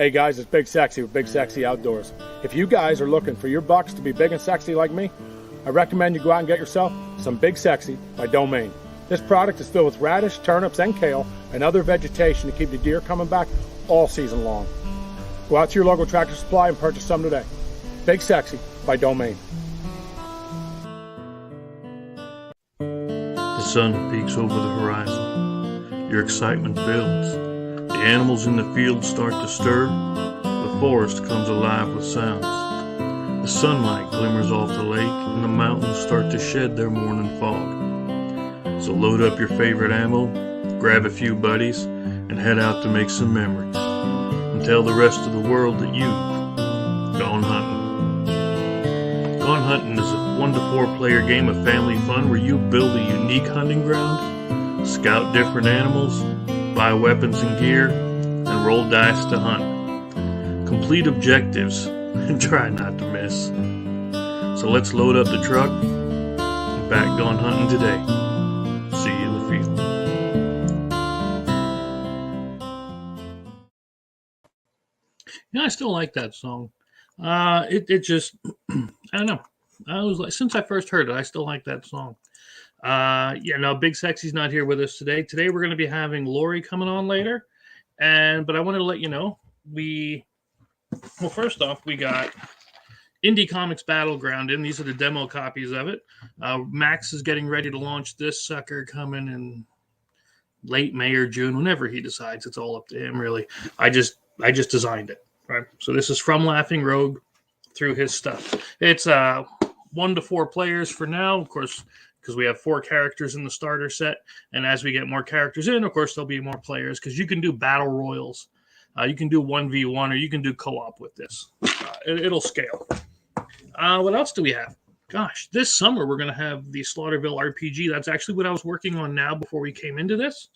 Hey guys, it's Big Sexy with Big Sexy Outdoors. If you guys are looking for your bucks to be big and sexy like me, I recommend you go out and get yourself some Big Sexy by Domain. This product is filled with radish, turnips, and kale, and other vegetation to keep the deer coming back all season long. Go out to your local Tractor Supply and purchase some today. Big Sexy by Domain. The sun peeks over the horizon. Your excitement builds. The animals in the field start to stir. The forest comes alive with sounds. The sunlight glimmers off the lake, and the mountains start to shed their morning fog. So load up your favorite ammo, grab a few buddies, and head out to make some memories. And tell the rest of the world that you've gone hunting. Gone Hunting is a 1 to 4 player game of family fun where you build a unique hunting ground, scout different animals, buy weapons and gear, and roll dice to hunt. Complete objectives and try not to miss. So let's load up the truck and back Gone Hunting today. See you in the field. Yeah, I still like that song. It just, I don't know. I was like, since I first heard it, I still like that song. No, Big Sexy's not here with us today. Today we're going to be having Laurie coming on later, but I wanted to let you know first off, we got Indie Comics Battleground in. These are the demo copies of it. Max is getting ready to launch this sucker coming in late May or June, whenever he decides. It's all up to him, really. I just designed it. Right. So this is from Laughing Rogue through his stuff. It's 1 to 4 players for now, of course, because we have 4 characters in the starter set. And as we get more characters in, of course, there'll be more players because you can do battle royals. You can do 1v1 or you can do co-op with this. It'll scale. What else do we have? Gosh, this summer we're going to have the Slaughterville RPG. That's actually what I was working on now before we came into this.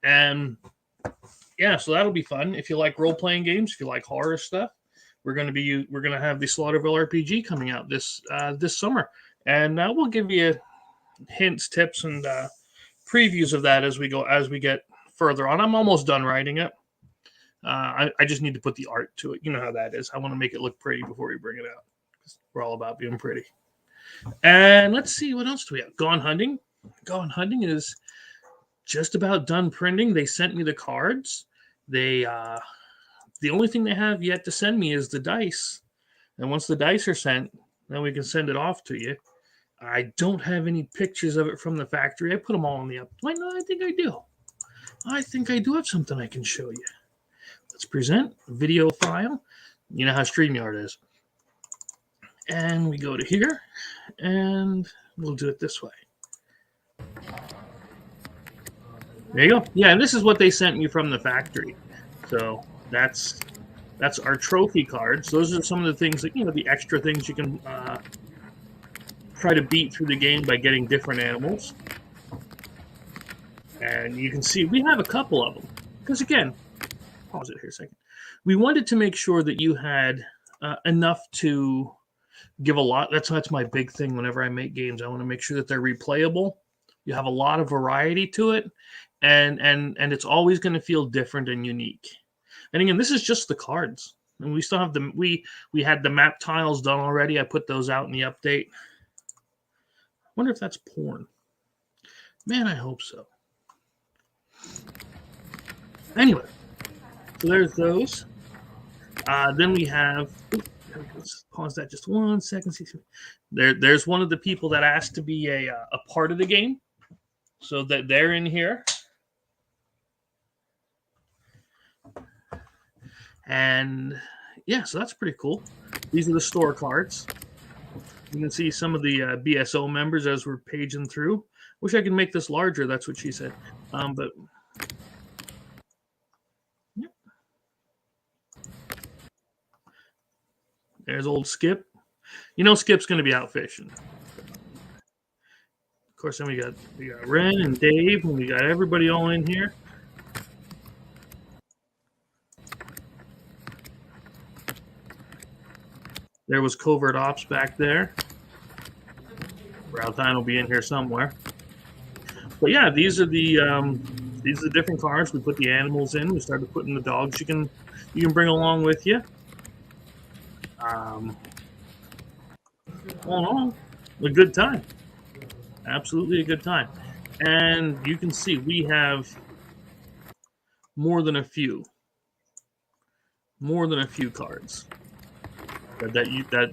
And yeah, so that'll be fun. If you like role-playing games, if you like horror stuff, we're going to have the Slaughterville RPG coming out this summer, and we'll give you hints, tips, and previews of that as we get further on. I'm almost done writing it. I just need to put the art to it. You know how that is. I want to make it look pretty before we bring it out. We're all about being pretty. And let's see, what else do we have? Gone Hunting. Gone Hunting is just about done printing. They sent me the cards. The only thing they have yet to send me is the dice. And once the dice are sent, then we can send it off to you. I don't have any pictures of it from the factory. I put them all in the up. Wait, no, I think I do. I think I do have something I can show you. Let's present video file. You know how StreamYard is. And we go to here, and we'll do it this way. There you go. Yeah, and this is what they sent me from the factory. So that's our trophy cards. Those are some of the things that, the extra things you can try to beat through the game by getting different animals. And you can see we have a couple of them. Because again, pause it here a second. We wanted to make sure that you had enough to give a lot. That's my big thing whenever I make games. I want to make sure that they're replayable. You have a lot of variety to it. And it's always going to feel different and unique. And again, this is just the cards. And we still have we had the map tiles done already. I put those out in the update. I wonder if that's porn. Man, I hope so. Anyway, so there's those. Then we have, let's pause that just 1 second. There's one of the people that asked to be a part of the game. So that they're in here. And yeah, so that's pretty cool. These are the store cards. You can see some of the BSO members as we're paging through. Wish I could make this larger. That's what she said. But yeah. There's old Skip. Skip's going to be out fishing. Of course, then we got Ren and Dave, and we got everybody all in here. There was Covert Ops back there. Brown Time will be in here somewhere. But yeah, these are the these are the different cards. We put the animals in. We started putting the dogs you can bring along with you. All in all, a good time. Absolutely a good time. And you can see we have more than a few cards. That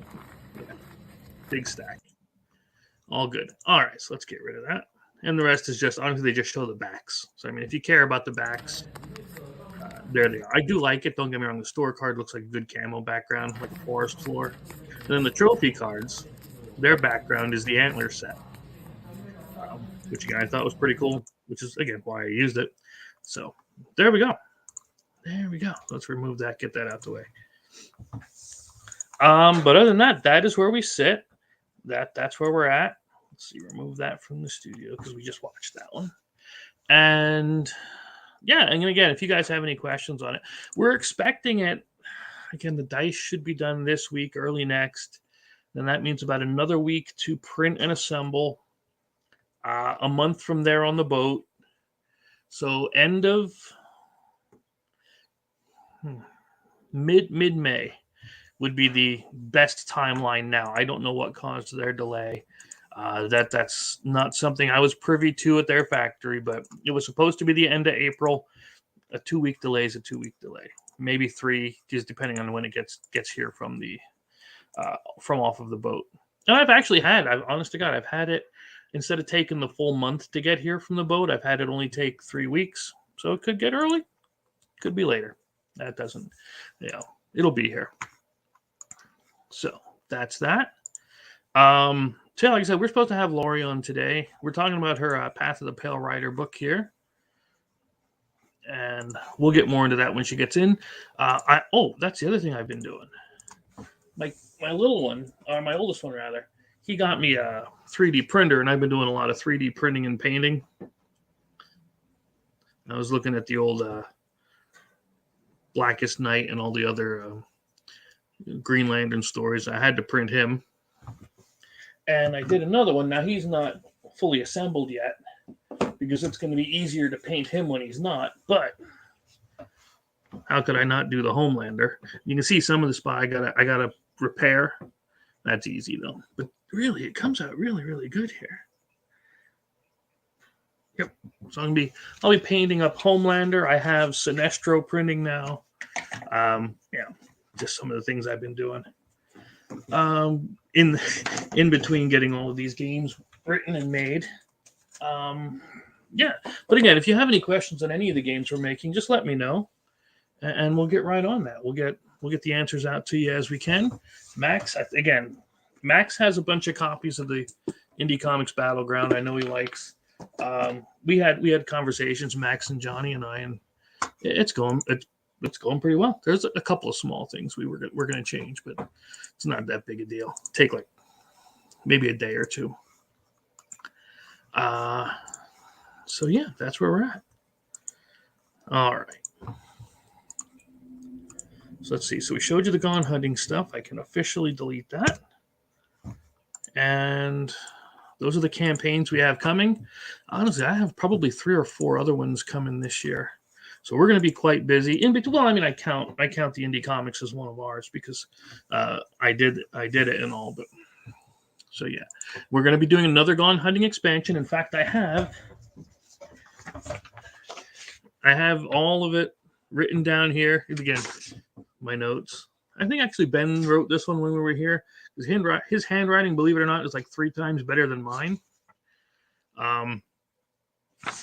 big stack. All good. All right, so let's get rid of that. And the rest is just, honestly, they just show the backs. So, I mean, if you care about the backs, there they are. I do like it. Don't get me wrong. The store card looks like a good camo background, like a forest floor. And then the trophy cards, their background is the antler set, which again I thought was pretty cool, which is, again, why I used it. So there we go. There we go. Let's remove that, get that out the way. But other than that, that is where we sit. That's where we're at. Let's see, remove that from the studio because we just watched that one. And yeah, and again, if you guys have any questions on it, we're expecting it. Again, the dice should be done this week, early next. Then that means about another week to print and assemble. A month from there on the boat. So end of mid-May would be the best timeline now. I don't know what caused their delay. That's not something I was privy to at their factory, but it was supposed to be the end of April. A 2-week delay is a 2-week delay, maybe 3, just depending on when it gets here from the from off of the boat. And I've honest to God, I've had it, instead of taking the full month to get here from the boat, I've had it only take 3 weeks. So it could get early, could be later. That doesn't, it'll be here. So that's that. So like I said, we're supposed to have Laurie on today. We're talking about her Path of the Pale Rider book here. And we'll get more into that when she gets in. That's the other thing I've been doing. My little one, or my oldest one rather, he got me a 3D printer, and I've been doing a lot of 3D printing and painting. I was looking at the old Blackest Night and all the other Green Lantern stories. I had to print him. And I did another one. Now, he's not fully assembled yet because it's going to be easier to paint him when he's not. But how could I not do the Homelander? You can see some of the spot I gotta repair. That's easy, though. But really, it comes out really, really good here. Yep. So I'll be painting up Homelander. I have Sinestro printing now. Just some of the things I've been doing. In between getting all of these games written and made. But again, if you have any questions on any of the games we're making, just let me know, and we'll get right on that. We'll get the answers out to you as we can. Max has a bunch of copies of the Indie Comics Battleground. I know he likes. We had conversations, Max and Johnny and I, and it's going pretty well. There's a couple of small things we're going to change, but it's not that big a deal. Take like maybe a day or two. So yeah, that's where we're at. All right. So let's see. So we showed you the Gone Hunting stuff. I can officially delete that. And those are the campaigns we have coming. Honestly, I have probably 3 or 4 other ones coming this year. So we're going to be quite busy. In between, well, I mean, I count the Indie Comics as one of ours because I did it and all. But so yeah, we're going to be doing another Gone Hunting expansion. In fact, I have all of it written down here. Again, my notes. I think actually Ben wrote this one when we were here. His handwriting, believe it or not, is like 3 times better than mine. All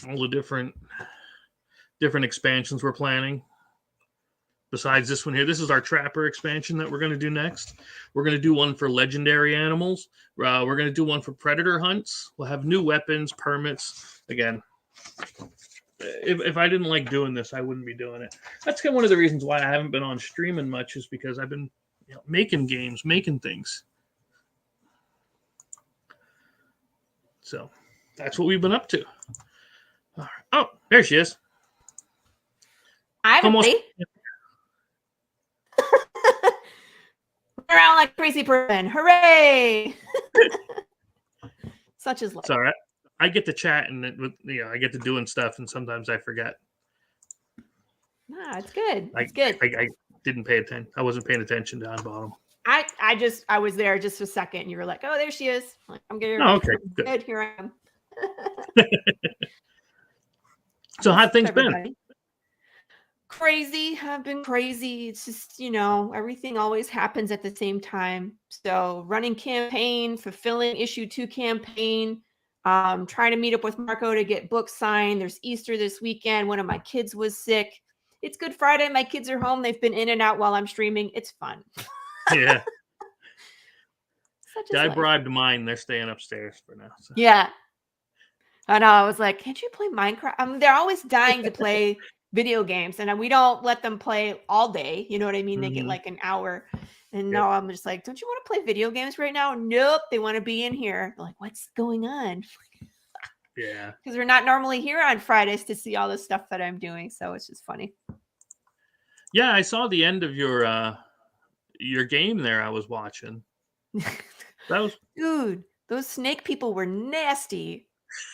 the different expansions we're planning. Besides this one here, this is our Trapper expansion that we're going to do next. We're going to do one for legendary animals. We're going to do one for predator hunts. We'll have new weapons, permits. Again, if I didn't like doing this, I wouldn't be doing it. That's kind of one of the reasons why I haven't been on streaming much, is because I've been making games, making things. So that's what we've been up to. All right. Oh, there she is. Hi, everybody. Around like a crazy person. Hooray! Such is life. It's all right. I get to chat and I get to doing stuff, and sometimes I forget. No, it's good. It's good. I didn't pay attention. I wasn't paying attention down bottom. I was there just a second. And you were like, oh, there she is. I'm good. Oh, okay, good. Here I am. So how things been? Crazy. I've been crazy. It's just, everything always happens at the same time. So running campaign, fulfilling issue 2 campaign, trying to meet up with Marco to get books signed. There's Easter this weekend. One of my kids was sick. It's Good Friday. My kids are home. They've been in and out while I'm streaming. It's fun. Yeah. I bribed mine. They're staying upstairs for now. So. Yeah. I know. I was like, can't you play Minecraft? They're always dying to play video games, and we don't let them play all day. You know what I mean? They get like an hour. And now I'm just like, don't you want to play video games right now? Nope. They want to be in here. They're like, what's going on? Yeah. Because we're not normally here on Fridays to see all the stuff that I'm doing. So it's just funny. Yeah, I saw the end of your game there. I was watching. Dude, those snake people were nasty.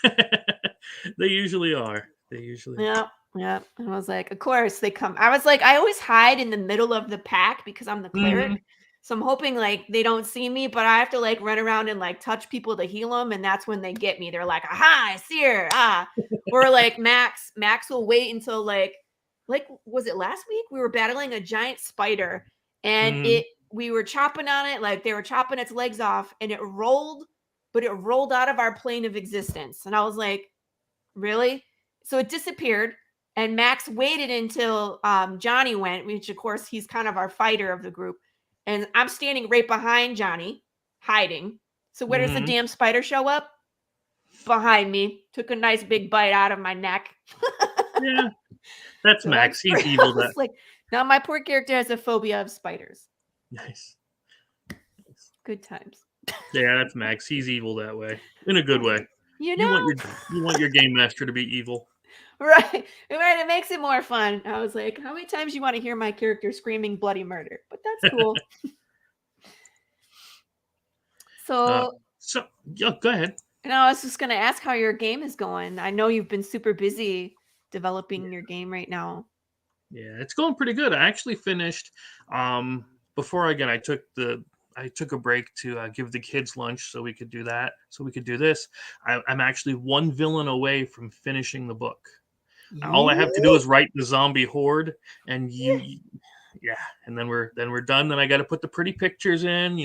They usually are. Yeah. And I was like, of course they come. I was like, I always hide in the middle of the pack because I'm the cleric. Mm-hmm. So I'm hoping like they don't see me, but I have to like run around and like touch people to heal them. And that's when they get me. They're like, aha, I see her. Or like Max will wait until like, was it last week? We were battling a giant spider and we were chopping on it. Like they were chopping its legs off and it rolled out of our plane of existence. And I was like, really? So it disappeared. And Max waited until Johnny went, which of course he's kind of our fighter of the group. And I'm standing right behind Johnny, hiding. So where does the damn spider show up? Behind me. Took a nice big bite out of my neck. Yeah. That's so Max. He's evil. Like, now my poor character has a phobia of spiders. Nice. Good times. Yeah, that's Max. He's evil that way. In a good way. You know? You want your game master to be evil. Right. It makes it more fun. I was like, how many times you want to hear my character screaming bloody murder? But that's cool. So yeah, go ahead. And I was just going to ask how your game is going. I know you've been super busy developing your game right now. Yeah, it's going pretty good. I actually finished before again I took a break to give the kids lunch so we could do that. So we could do this. I'm actually one villain away from finishing the book. All I have to do is write the zombie horde, and and then we're done. Then I got to put the pretty pictures in.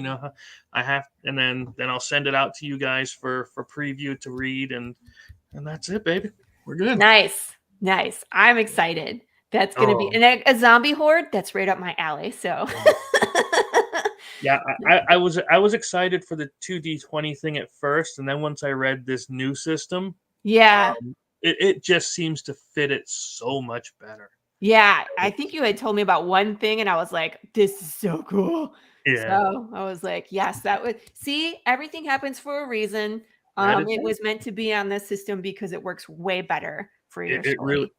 I have, and then I'll send it out to you guys for preview to read, and that's it, baby. We're good. Nice. I'm excited. That's gonna be a zombie horde. That's right up my alley. So. Yeah, I was excited for the 2D20 thing at first, and then once I read this new system, it just seems to fit it so much better. Yeah, I think you had told me about one thing, and I was like, "This is so cool." Yeah. So I was like, "Yes, that would see everything happens for a reason." It was meant to be on this system because it works way better for your story.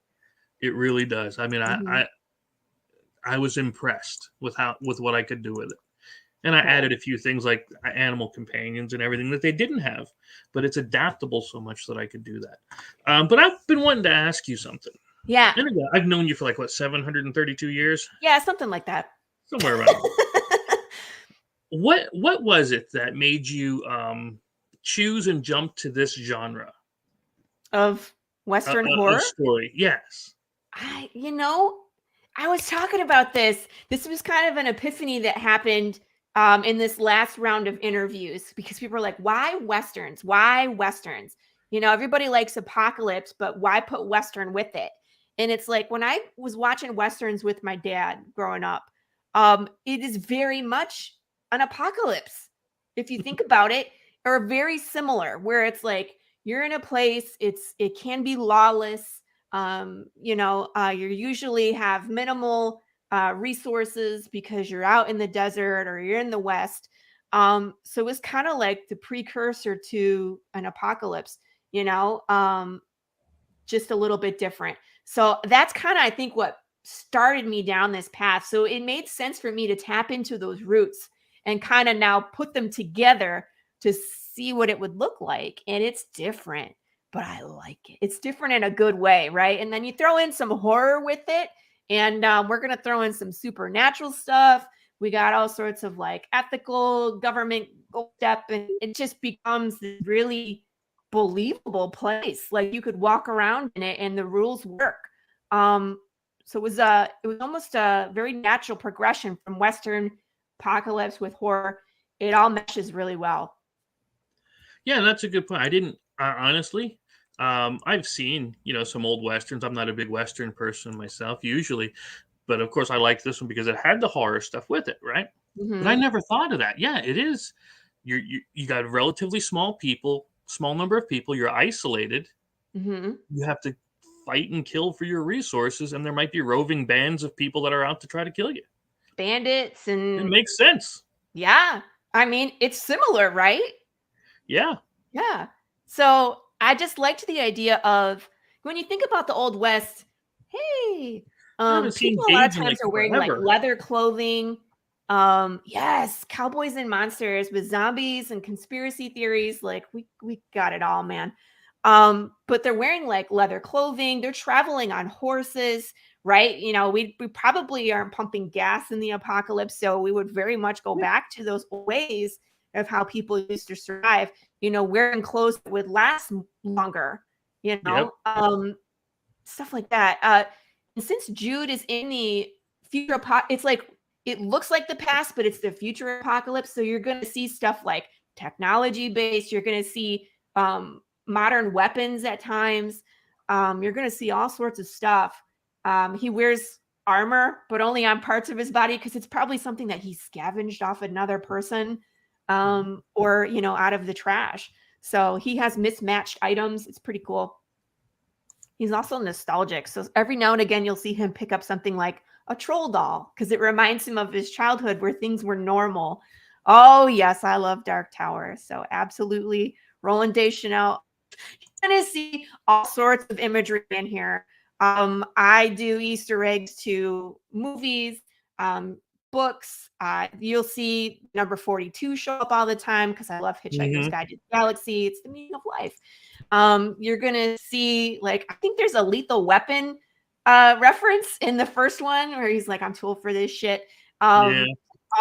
It really does. I mean, I was impressed with what I could do with it. And I added a few things like animal companions and everything that they didn't have, but it's adaptable so much that I could do that. But I've been wanting to ask you something. Yeah. And again, I've known you for 732 years? Yeah, something like that. Somewhere around there. What was it that made you choose and jump to this genre? Of Western horror? Of story, yes. I was talking about this. This was kind of an epiphany that happened in this last round of interviews because people are like, why Westerns? Why Westerns? Everybody likes apocalypse, but why put Western with it? And it's like when I was watching Westerns with my dad growing up, it is very much an apocalypse. If you think about it, or very similar, where it's like you're in a place, it can be lawless. You usually have minimal resources because you're out in the desert or you're in the West. So it's kind of like the precursor to an apocalypse, just a little bit different. So that's kind of, I think, what started me down this path. So it made sense for me to tap into those roots and kind of now put them together to see what it would look like. And it's different. but I like it. It's different in a good way, right? And then you throw in some horror with it, and we're going to throw in some supernatural stuff. We got all sorts of like ethical government step, and it just becomes this really believable place. Like you could walk around in it and the rules work. So it was almost a very natural progression from Western apocalypse with horror. It all meshes really well. Yeah, that's a good point. I didn't honestly. I've seen some old westerns. I'm not a big western person myself usually, but of course I like this one because it had the horror stuff with it, right? But I Mm-hmm. never thought of that. Yeah, it is. You got relatively small number of people. You're isolated. Mm-hmm. You have to fight and kill for your resources, and there might be roving bands of people that are out to try to kill you. Bandits It and makes sense. yeah, I mean it's similar, right? Yeah. Yeah. So I just liked the idea of when you think about the Old West, hey, I haven't seen people a lot of Gage in times like are wearing like forever. leather clothing. Yes, cowboys and monsters with zombies and conspiracy theories. Like we got it all, man. But they're wearing like leather clothing, they're traveling on horses, right? We probably aren't pumping gas in the apocalypse, so we would very much go back to those ways of how people used to survive, wearing clothes that would last longer, Yep. stuff like that. And since Jude is in the future, it's like it looks like the past, but it's the future apocalypse. So you're going to see stuff like technology based. You're going to see modern weapons at times. You're going to see all sorts of stuff. He wears armor, but only on parts of his body because it's probably something that he scavenged off another person, or out of the trash. So he has mismatched items. It's pretty cool. He's also nostalgic. So every now and again, you'll see him pick up something like a troll doll because it reminds him of his childhood where things were normal. Oh, yes, I love Dark Tower. So absolutely, Roland Deschanel. You're going to see all sorts of imagery in here. I do Easter eggs to movies, books. You'll see number 42 show up all the time because I love Hitchhiker's Guide to the Galaxy. It's the meaning of life. You're gonna see, like, I think there's a Lethal Weapon reference in the first one where he's like, I'm too old for this shit. Yeah.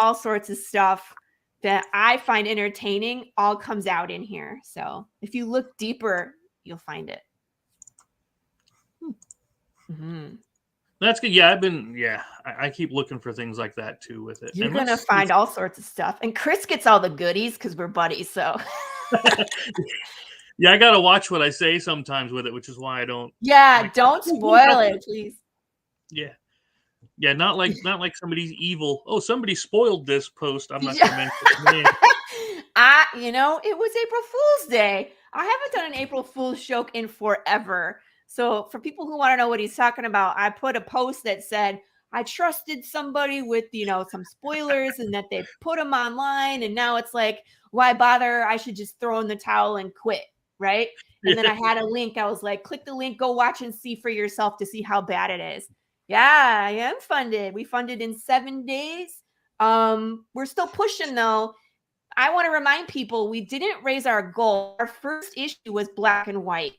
All sorts of stuff that I find entertaining all comes out in here. So if you look deeper, you'll find it. Mm-hmm. That's good. Yeah, I keep looking for things like that too with it. You're And gonna find all sorts of stuff. And Chris gets all the goodies because we're buddies. So yeah, I gotta watch what I say sometimes with it, which is why I don't. yeah, Like, don't spoil it, please. Yeah, yeah, not like somebody's evil. Oh, somebody spoiled this post. I'm not gonna mention his name. It was April Fool's Day. I haven't done an April Fool's joke in forever. So for people who want to know what he's talking about, I put a post that said, I trusted somebody with, some spoilers and that they put them online. And now it's like, why bother? I should just throw in the towel and quit. Right. And then I had a link. I was like, click the link, go watch and see for yourself to see how bad it is. Yeah, I am funded. We funded in 7 days. We're still pushing though. I want to remind people we didn't raise our goal. Our first issue was black and white.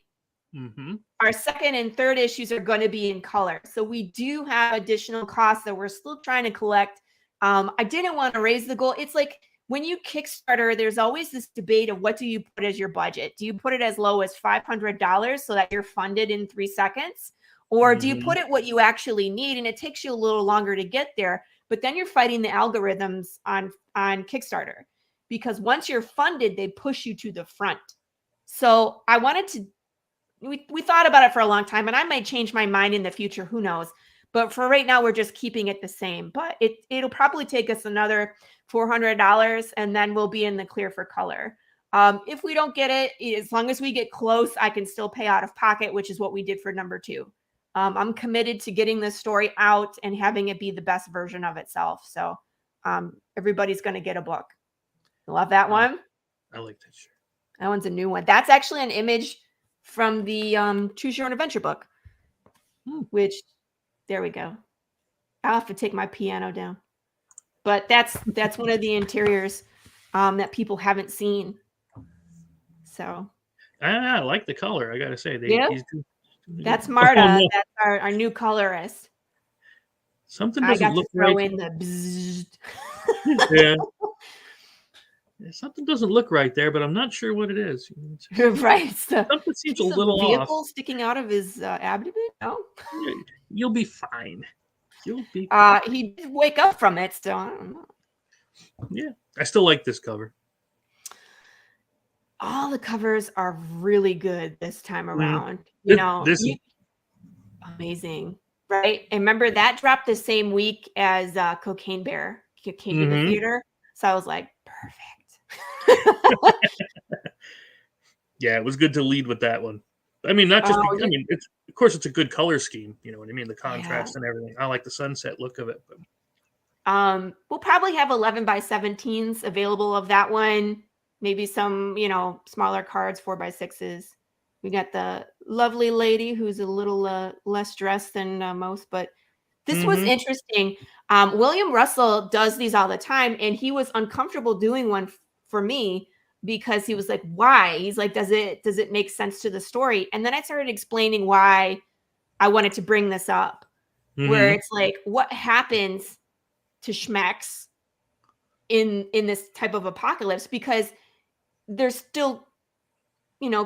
Mm-hmm. Our second and third issues are going to be in color. So we do have additional costs that we're still trying to collect. I didn't want to raise the goal. It's like when you Kickstarter, there's always this debate of what do you put as your budget? Do you put it as low as $500 so that you're funded in 3 seconds? Or do you put it what you actually need and it takes you a little longer to get there? But then you're fighting the algorithms on Kickstarter. Because once you're funded, they push you to the front. So I wanted to, we thought about it for a long time, and I might change my mind in the future, who knows? But for right now, we're just keeping it the same. But it'll probably take us another $400, and then we'll be in the clear for color. If we don't get it, as long as we get close, I can still pay out of pocket, which is what we did for number 2. I'm committed to getting this story out and having it be the best version of itself. So everybody's going to get a book. Love that one. I like that shirt. That one's a new one. That's actually an image from the Choose Your Own Adventure book, which, there we go. I'll have to take my piano down. But that's one of the interiors that people haven't seen. So I like the color. I gotta say, Yeah, he's doing that's Oh Marta. no, That's our new colorist. something I doesn't got to look throw right. in the bzzzt. Yeah, something doesn't look right there, but I'm not sure what it is. Right. It's the Something seems a piece of little off. vehicle sticking out of his abdomen. No. Yeah, you'll be fine. You'll be. He did wake up from it, so I don't know. Yeah, I still like this cover. All the covers are really good this time around. This is Amazing, right? And remember that dropped the same week as Cocaine Bear came to the theater, so I was like, perfect. Yeah, it was good to lead with that one. I mean, not just Oh, because, I mean, it's of course it's a good color scheme. You know what I mean? The yeah. contrast and everything. I like the sunset look of it. But We'll probably have 11 by 17s available of that one. Maybe some, smaller cards, 4 by 6s. We got the lovely lady who's a little less dressed than most, but this was interesting. William Russell does these all the time, and he was uncomfortable doing one for me because he was like, "Why?" He's like, "Does it make sense to the story?" And then I started explaining why I wanted to bring this up, where it's like, what happens to Schmecks in this type of apocalypse, because they're still,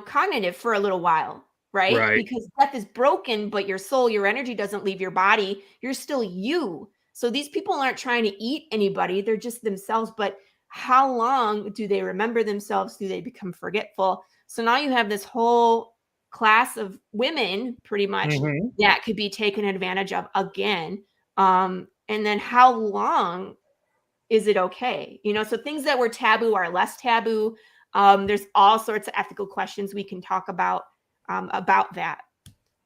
cognitive for a little while, right? right. Because death is broken, but your soul, your energy doesn't leave your body. You're still you. So these people aren't trying to eat anybody. They're just themselves. But how long do they remember themselves? Do they become forgetful? So now you have this whole class of women pretty much that could be taken advantage of again. And then how long is it okay? So things that were taboo are less taboo. There's all sorts of ethical questions we can talk about that.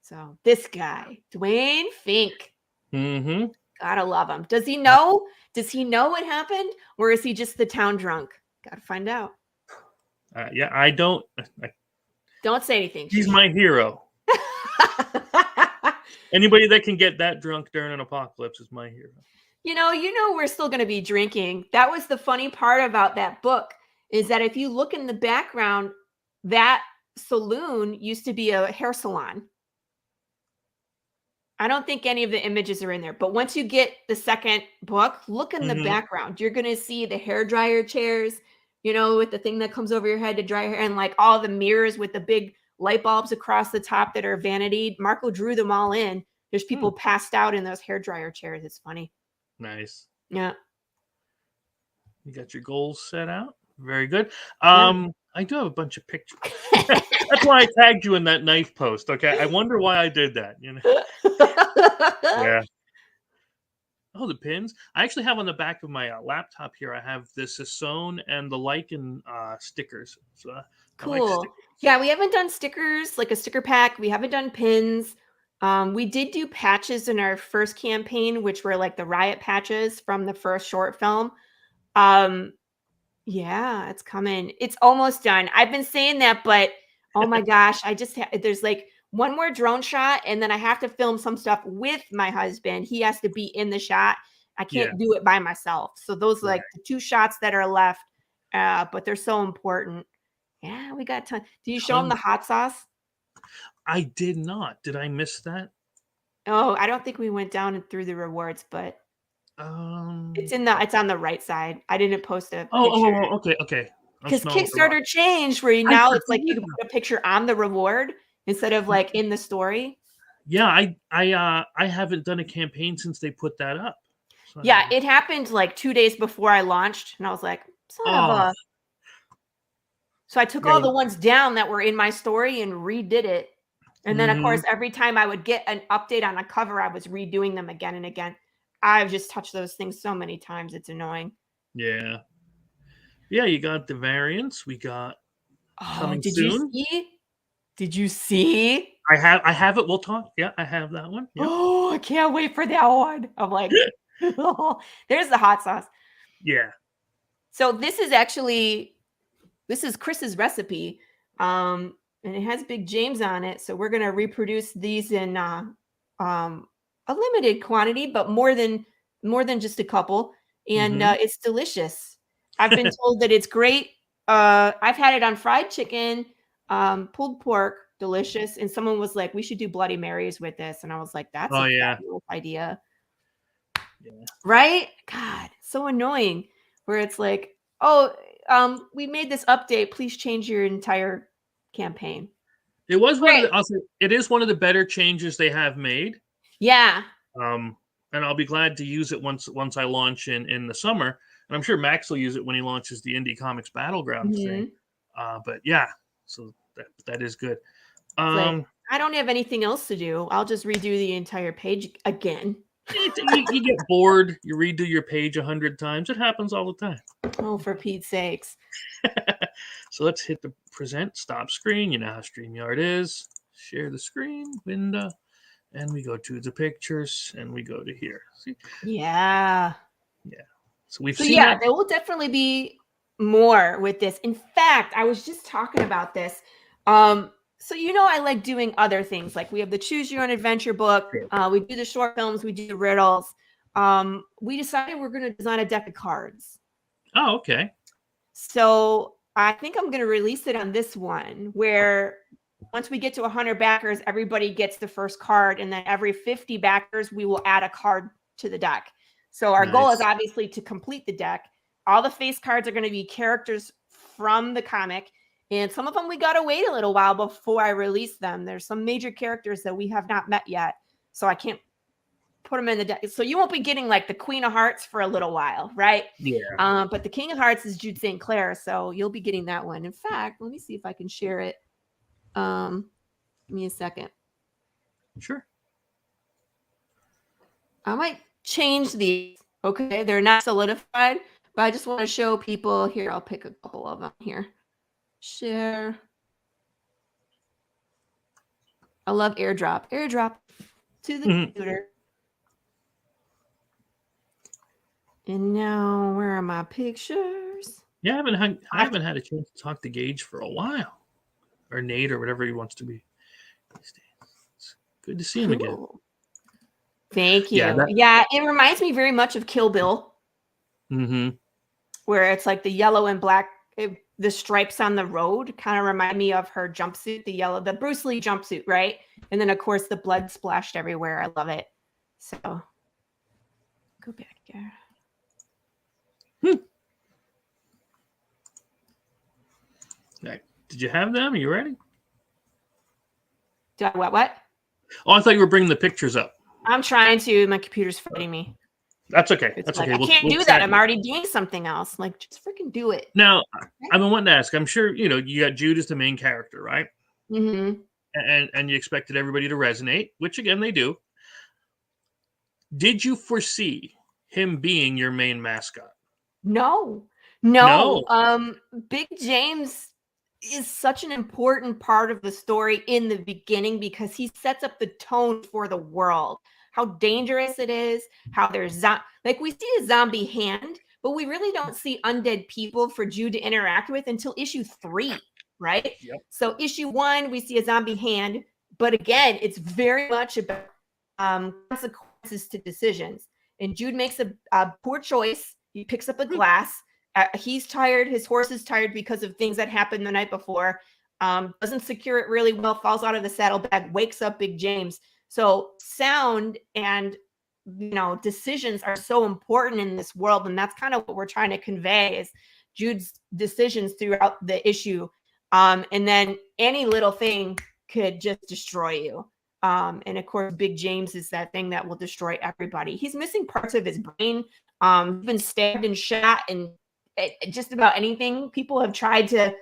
So this guy, Dwayne Fink, gotta love him. Does he know? Does he know what happened, or is he just the town drunk? Gotta find out. Yeah, I don't. Don't say anything. He's my hero. Anybody that can get that drunk during an apocalypse is my hero. We're still going to be drinking. That was the funny part about that book, is that if you look in the background, that saloon used to be a hair salon. I don't think any of the images are in there, but once you get the second book, look in the background. You're going to see the hair dryer chairs, with the thing that comes over your head to dry hair, and like all the mirrors with the big light bulbs across the top that are vanity. Marco drew them all in. There's people passed out in those hair dryer chairs. It's funny. Nice. Yeah. You got your goals set out. Very good. Yeah. I do have a bunch of pictures. That's why I tagged you in that knife post. Okay. I wonder why I did that. Yeah. Oh, the pins. I actually have on the back of my laptop here. I have the Sassone and the Lichen stickers. So cool. I like stickers. Yeah, we haven't done stickers, like a sticker pack. We haven't done pins. We did do patches in our first campaign, which were like the riot patches from the first short film. Yeah, it's coming. It's almost done. I've been saying that, but oh my gosh, there's like one more drone shot, and then I have to film some stuff with my husband. He has to be in the shot. I can't do it by myself. So those are like the 2 shots that are left, but they're so important. Yeah, we got time. Do you show them the hot sauce? I did not. Did I miss that? Oh, I don't think we went down and through the rewards, but it's on the right side. I didn't post a picture. Okay. Because Kickstarter changed where now it's like you can put a picture on the reward instead of like in the story. Yeah, I haven't done a campaign since they put that up. So yeah, it happened like 2 days before I launched, and I was like, So I took all the ones down that were in my story and redid it. And then, of course, every time I would get an update on a cover, I was redoing them again and again. I've just touched those things so many times. It's annoying. Yeah. Yeah, you got the variants. We got coming soon. Did you see? I have it. We'll talk. Yeah, I have that one. Yep. Oh, I can't wait for that one. I'm like, there's the hot sauce. Yeah. So this is Chris's recipe. And it has Big James on it. So we're going to reproduce these in a limited quantity, but more than just a couple. And it's delicious. I've been told that it's great. I've had it on fried chicken. Pulled pork, delicious. And someone was like, we should do Bloody Marys with this. And I was like, that's Oh a yeah. fabulous idea. Yeah. Right? God, so annoying. Where it's like, oh, we made this update. Please change your entire campaign. It was one of Great. the. I'll say it is one of the better changes they have made. Yeah. And I'll be glad to use it once I launch in the summer. And I'm sure Max will use it when he launches the Indie Comics Battleground thing. But yeah, so that is good. It's like, I don't have anything else to do. I'll just redo the entire page again. You get bored. You redo your page 100 times. It happens all the time. Oh, for Pete's sakes. So let's hit the present, stop screen. You know how StreamYard is. Share the screen, window, and we go to the pictures, and we go to here. See? Yeah. Yeah. So we've seen that. There will definitely be more with this. In fact, I was just talking about this. So I like doing other things. Like we have the Choose Your Own Adventure book. We do the short films. We do the riddles. We decided we're going to design a deck of cards. Oh, okay. So I think I'm going to release it on this one where once we get to 100 backers, everybody gets the first card. And then every 50 backers, we will add a card to the deck. So our goal is obviously to complete the deck. All the face cards are going to be characters from the comic. And some of them we got to wait a little while before I release them. There's some major characters that we have not met yet. So I can't put them in the deck. So you won't be getting like the Queen of Hearts for a little while, right? Yeah. But the King of Hearts is Jude St. Clair. So you'll be getting that one. In fact, let me see if I can share it. Give me a second. Sure. I might change these. Okay. They're not solidified, but I just want to show people here. I'll pick a couple of them here. Share. I love airdrop. Airdrop to the computer. And now, where are my pictures? Yeah, I haven't had a chance to talk to Gage for a while, or Nate, or whatever he wants to be. It's good to see him again. Thank you. Yeah, it reminds me very much of Kill Bill. Where it's like the yellow and black. The stripes on the road kind of remind me of her jumpsuit, the Bruce Lee jumpsuit, right? And then, of course, the blood splashed everywhere. I love it. So, go back here. Right. Did you have them? Are you ready? What? Oh, I thought you were bringing the pictures up. I'm trying to. My computer's fighting me. That's okay. That's okay. I can't do that. I'm already doing something else. Like, just freaking do it. Now, I've been wanting to ask. I'm sure you got Jude as the main character, right? Mm-hmm. And you expected everybody to resonate, which again they do. Did you foresee him being your main mascot? No. Big James is such an important part of the story in the beginning because he sets up the tone for the world. How dangerous it is, how there's we see a zombie hand, but we really don't see undead people for Jude to interact with until issue 3, right? Yep. So issue 1, we see a zombie hand, but again, it's very much about consequences to decisions. And Jude makes a poor choice. He picks up a glass. He's tired. His horse is tired because of things that happened the night before. Doesn't secure it really well, falls out of the saddlebag, wakes up Big James. So sound and decisions are so important in this world, and that's kind of what we're trying to convey is Jude's decisions throughout the issue. And then any little thing could just destroy you. And of course, Big James is that thing that will destroy everybody. He's missing parts of his brain. He's been stabbed and shot, and just about anything. People have tried to,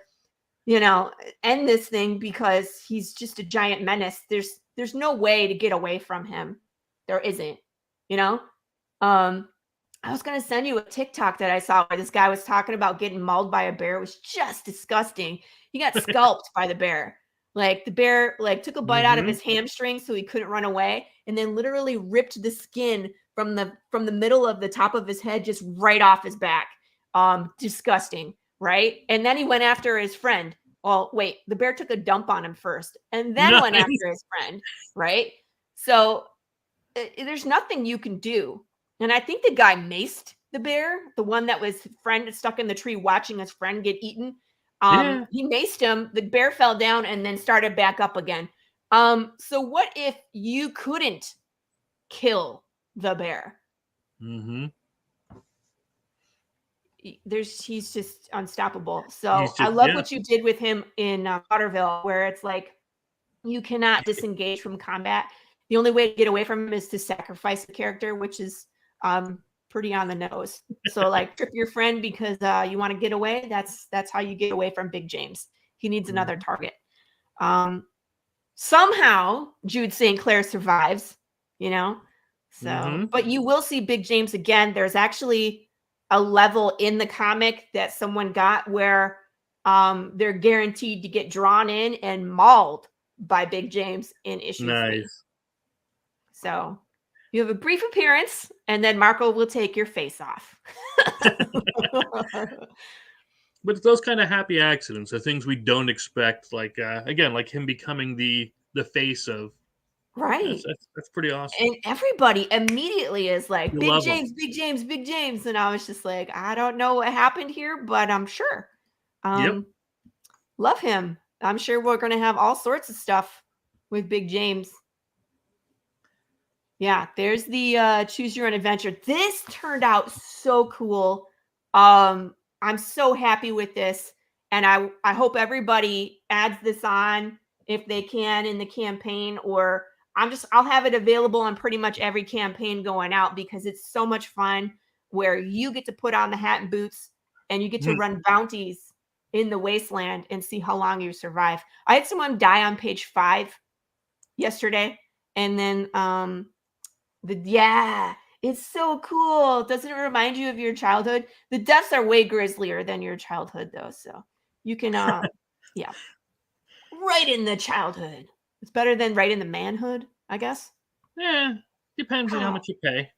end this thing because he's just a giant menace. There's no way to get away from him. There isn't, I was going to send you a TikTok that I saw where this guy was talking about getting mauled by a bear. It was just disgusting. He got scalped by the bear. Like the bear, took a bite out of his hamstring so he couldn't run away, and then literally ripped the skin from the middle of the top of his head just right off his back. Disgusting, right? And then he went after his friend. Well, wait, the bear took a dump on him first and then went after his friend, right? So there's nothing you can do. And I think the guy maced the bear, the one that was friend stuck in the tree watching his friend get eaten. Yeah. He maced him. The bear fell down and then started back up again. So what if you couldn't kill the bear? Mm-hmm. He's just unstoppable. He's So I just, love yeah. what you did with him in Waterville, where it's like you cannot disengage from combat. The only way to get away from him is to sacrifice the character, which is pretty on the nose. So like trip your friend because you want to get away. That's how you get away from Big James. He needs another target. Somehow Jude St. Clair survives, you know. So, but you will see Big James again. There's actually a level in the comic that someone got where they're guaranteed to get drawn in and mauled by Big James in issue 3. So you have a brief appearance, and then Marco will take your face off. But it's those kind of happy accidents, the things we don't expect, like again, like him becoming the face of. Right. That's pretty awesome. And everybody immediately is like, You Big love James, him. Big James, Big James. And I was just like, I don't know what happened here, but I'm sure. Yep. Love him. I'm sure we're going to have all sorts of stuff with Big James. Yeah, there's the choose your own adventure. This turned out so cool. I'm so happy with this. And I hope everybody adds this on if they can in the campaign, or I'll have it available on pretty much every campaign going out because it's so much fun where you get to put on the hat and boots and you get to run bounties in the wasteland and see how long you survive. I had someone die on page 5 yesterday, and then it's so cool. Doesn't it remind you of your childhood? The deaths are way grislier than your childhood, though. So you can, yeah, right in the childhood. It's better than right in the manhood, I guess. Yeah, depends on how much you pay.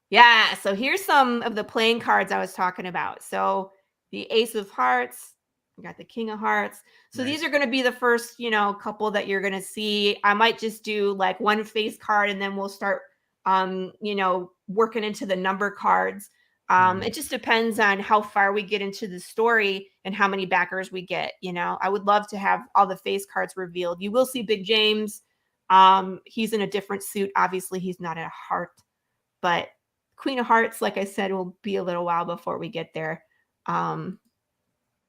Yeah, so here's some of the playing cards I was talking about. So the Ace of Hearts, we got the King of Hearts. So these are going to be the first, couple that you're going to see. I might just do like one face card and then we'll start, working into the number cards. It just depends on how far we get into the story and how many backers we get. I would love to have all the face cards revealed. You will see Big James. He's in a different suit. Obviously, he's not a heart, but Queen of Hearts, like I said, will be a little while before we get there.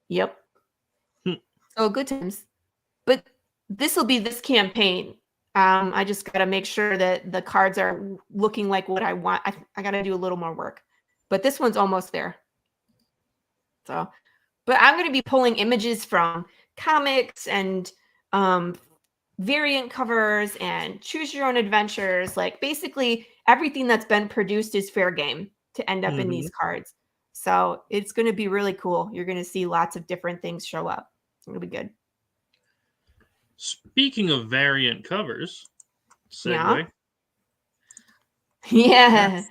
Yep. So good times. But this will be this campaign. I just got to make sure that the cards are looking like what I want. I got to do a little more work. But this one's almost there. So, but I'm going to be pulling images from comics and variant covers and choose your own adventures. Like basically everything that's been produced is fair game to end up in these cards. So it's going to be really cool. You're going to see lots of different things show up. It'll be good. Speaking of variant covers, segue. Yeah.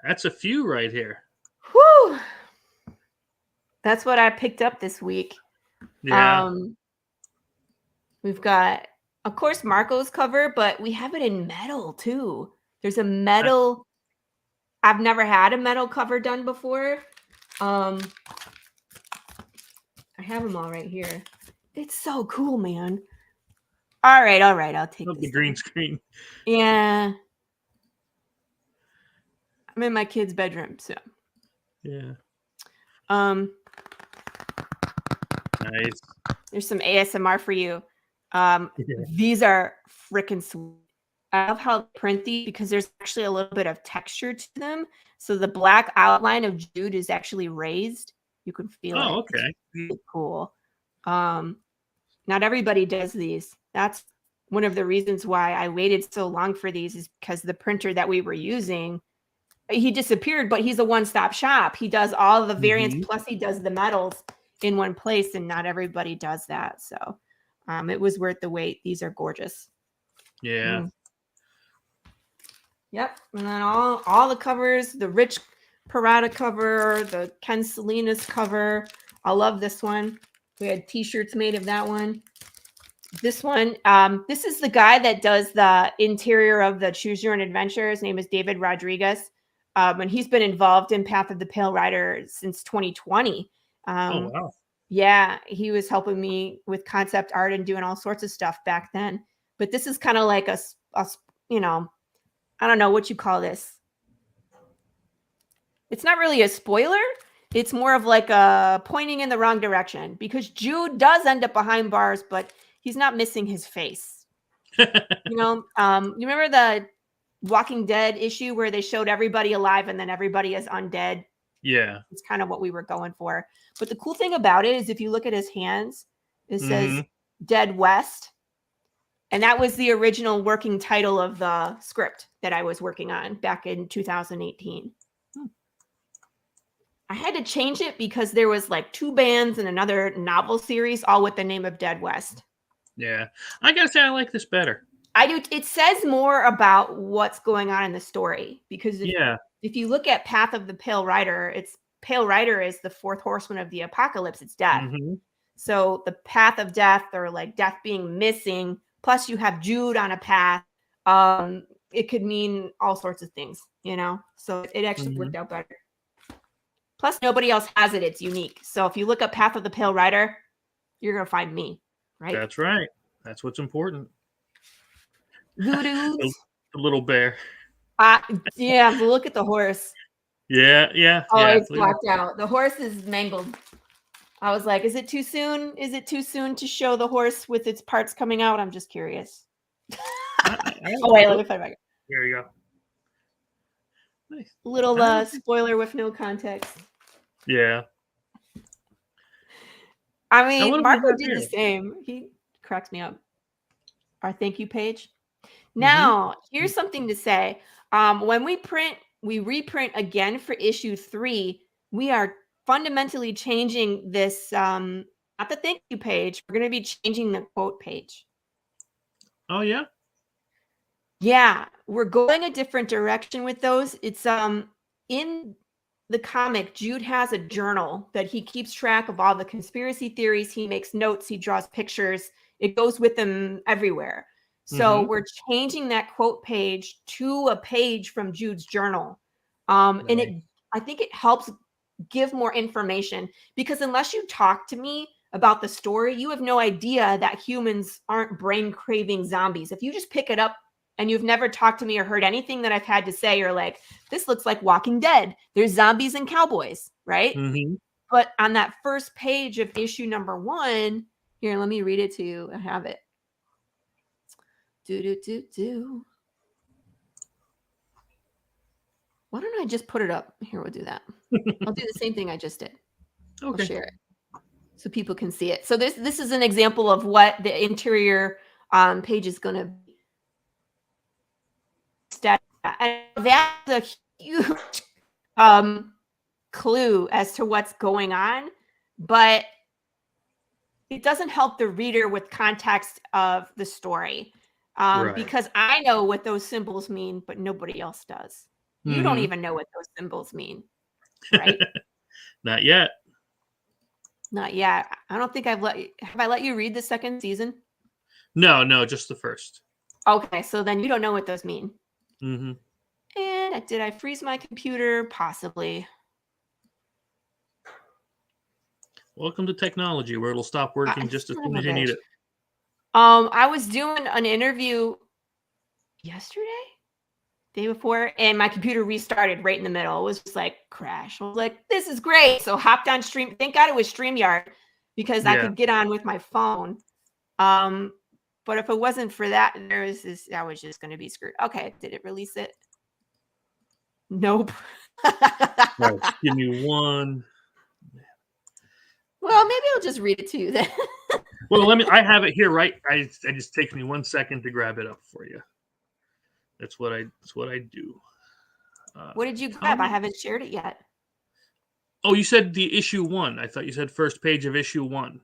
That's a few right here. Whew. That's what I picked up this week. Yeah. We've got, of course, Marco's cover, but we have it in metal too. There's a metal. I've never had a metal cover done before. I have them all right here. It's so cool, man. All right. I'll take this. The green screen. Yeah. I'm in my kid's bedroom, so. Yeah. Nice. There's some ASMR for you. These are freaking sweet. I love how they print these because there's actually a little bit of texture to them. So the black outline of Jude is actually raised. You can feel it. Oh, okay. It's really cool. Not everybody does these. That's one of the reasons why I waited so long for these, is because the printer that we were using, he disappeared, but he's a one-stop shop. He does all the variants, plus he does the metals in one place, and not everybody does that. So it was worth the wait. These are gorgeous. Yeah. Yep. And then all the covers, the Rich Parada cover, the Ken Salinas cover. I love this one. We had t-shirts made of that one. This one, this is the guy that does the interior of the Choose Your Own Adventure. His name is David Rodriguez. And he's been involved in Path of the Pale Rider since 2020. Oh wow. Yeah, he was helping me with concept art and doing all sorts of stuff back then. But this is kind of like you know, I don't know what you call this. It's not really a spoiler. It's more of like a pointing in the wrong direction because Jude does end up behind bars, but he's not missing his face. You remember the Walking Dead issue where they showed everybody alive and then everybody is undead? Yeah. It's kind of what we were going for. But the cool thing about it is if you look at his hands, it says Dead West. And that was the original working title of the script that I was working on back in 2018. I had to change it because there was like 2 bands and another novel series all with the name of Dead West. Yeah. I gotta say I like this better. I do. It says more about what's going on in the story because if you look at Path of the Pale Rider, Pale Rider is the 4th horseman of the apocalypse. It's death. So the path of death, or like death being missing, plus you have Jude on a path. It could mean all sorts of things, so it actually worked out better. Plus nobody else has it. It's unique. So if you look up Path of the Pale Rider, you're going to find me, right? That's right. That's what's important. Voodoo. The little bear. Yeah, look at the horse. Yeah. Oh, it's blacked out. The horse is mangled. I was like, is it too soon? Is it too soon to show the horse with its parts coming out? I'm just curious. Oh, wait, let me find it back. There you go. Nice. Little spoiler with no context. Yeah. I mean, Marco did the same. He cracks me up. Our thank you page. Now, here's something to say. When we reprint again for issue 3, we are fundamentally changing this, not the thank you page. We're going to be changing the quote page. Oh, yeah? Yeah, we're going a different direction with those. It's in the comic, Jude has a journal that he keeps track of all the conspiracy theories. He makes notes, he draws pictures. It goes with him everywhere. So we're changing that quote page to a page from Jude's journal. And I think it helps give more information because unless you talk to me about the story, you have no idea that humans aren't brain craving zombies. If you just pick it up and you've never talked to me or heard anything that I've had to say, you're like, this looks like Walking Dead. There's zombies and cowboys, right? But on that first page of issue number 1, here, let me read it to you. I have it. Why don't I just put it up? Here, we'll do that. I'll do the same thing I just did. Okay. I'll share it so people can see it. So this is an example of what the interior page is going to be. And that's a huge clue as to what's going on, but it doesn't help the reader with context of the story because I know what those symbols mean, but nobody else does. You don't even know what those symbols mean, right? Not yet. Not yet. I don't think have I let you read the second season? No, just the first. Okay, so then you don't know what those mean. And did I freeze my computer? Possibly. Welcome to technology, where it'll stop working just as soon as you need it. I was doing an interview yesterday, day before, and my computer restarted right in the middle. It was just like crash. I was like, this is great. So hopped on Stream. Thank God it was StreamYard because I could get on with my phone. But if it wasn't for that, I was just going to be screwed. Okay, did it release it? Nope. Right, give me one. Well, maybe I'll just read it to you then. Well, I have it here, right? It just takes me 1 second to grab it up for you. That's what I do. What did you grab? I haven't shared it yet. Oh, you said the issue 1. I thought you said first page of issue 1.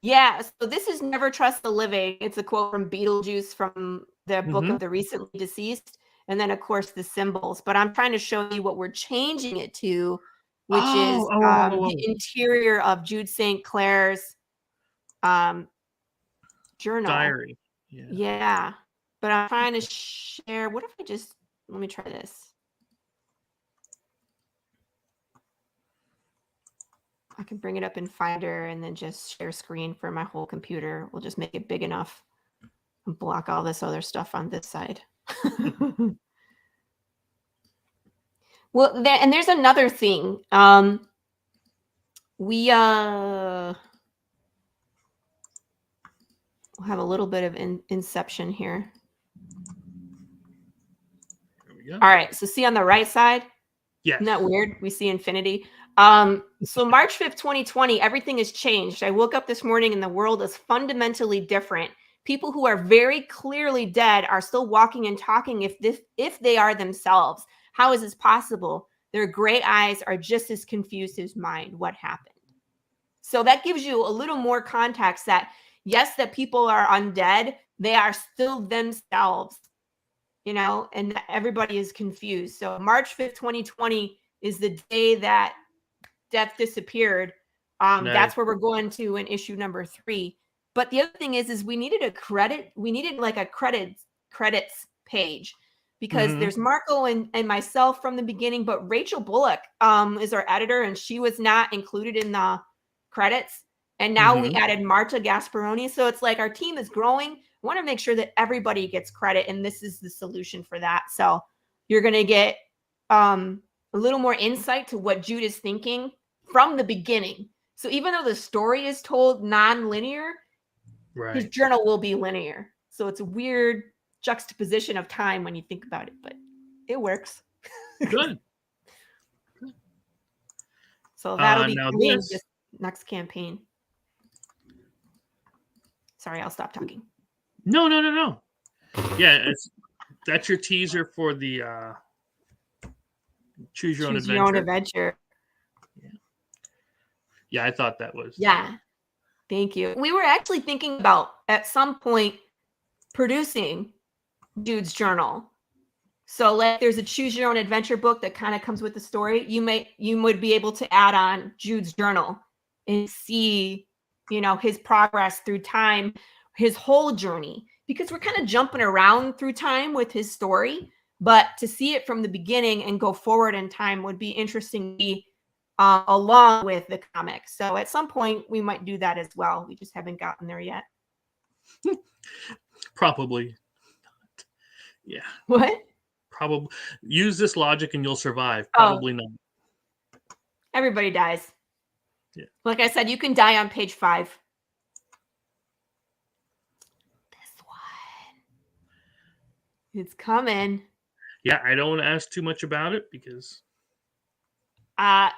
Yeah, so this is Never Trust the Living. It's a quote from Beetlejuice from the book of the recently deceased. And then, of course, the symbols. But I'm trying to show you what we're changing it to, which is the interior of Jude St. Clair's journal. Diary. Yeah. But I'm trying to share. What if I just, let me try this. I can bring it up in Finder and then just share screen for my whole computer. We'll just make it big enough and block all this other stuff on this side. Well, and there's another thing. We'll have a little bit of inception here. There we go. All right, so see on the right side? Yes. Isn't that weird? We see infinity. So March 5th, 2020, everything has changed. I woke up this morning and the world is fundamentally different. People who are very clearly dead are still walking and talking if they are themselves. How is this possible? Their gray eyes are just as confused as mine. What happened? So that gives you a little more context that, yes, that people are undead. They are still themselves, you know, and everybody is confused. So March 5th, 2020 is the day that death disappeared. Nice. That's where we're going to in issue number 3. But the other thing is we needed a credit. We needed like a credits page because there's Marco and myself from the beginning, but Rachel Bullock is our editor and she was not included in the credits. And now we added Marta Gasparoni. So it's like our team is growing. I want to make sure that everybody gets credit. And this is the solution for that. So you're going to get a little more insight to what Jude is thinking from the beginning. So even though the story is told non-linear, right, his journal will be linear. So it's a weird juxtaposition of time when you think about it, but it works. Good. So that'll be this next campaign. Sorry, I'll stop talking. No. Yeah, that's your teaser for the Choose Your Own Adventure. Yeah, I thought that was. Yeah. Thank you. We were actually thinking about at some point producing Jude's journal. So like there's a Choose Your Own Adventure book that kind of comes with the story. You would be able to add on Jude's journal and see, you know, his progress through time, his whole journey, because we're kind of jumping around through time with his story, but to see it from the beginning and go forward in time would be interesting to see, along with the comics. So at some point we might do that as well. We just haven't gotten there yet. Probably. Yeah. What? Probably use this logic and you'll survive. Probably not. Everybody dies. Yeah. Like I said, you can die on page 5. This one. It's coming. Yeah, I don't want to ask too much about it because.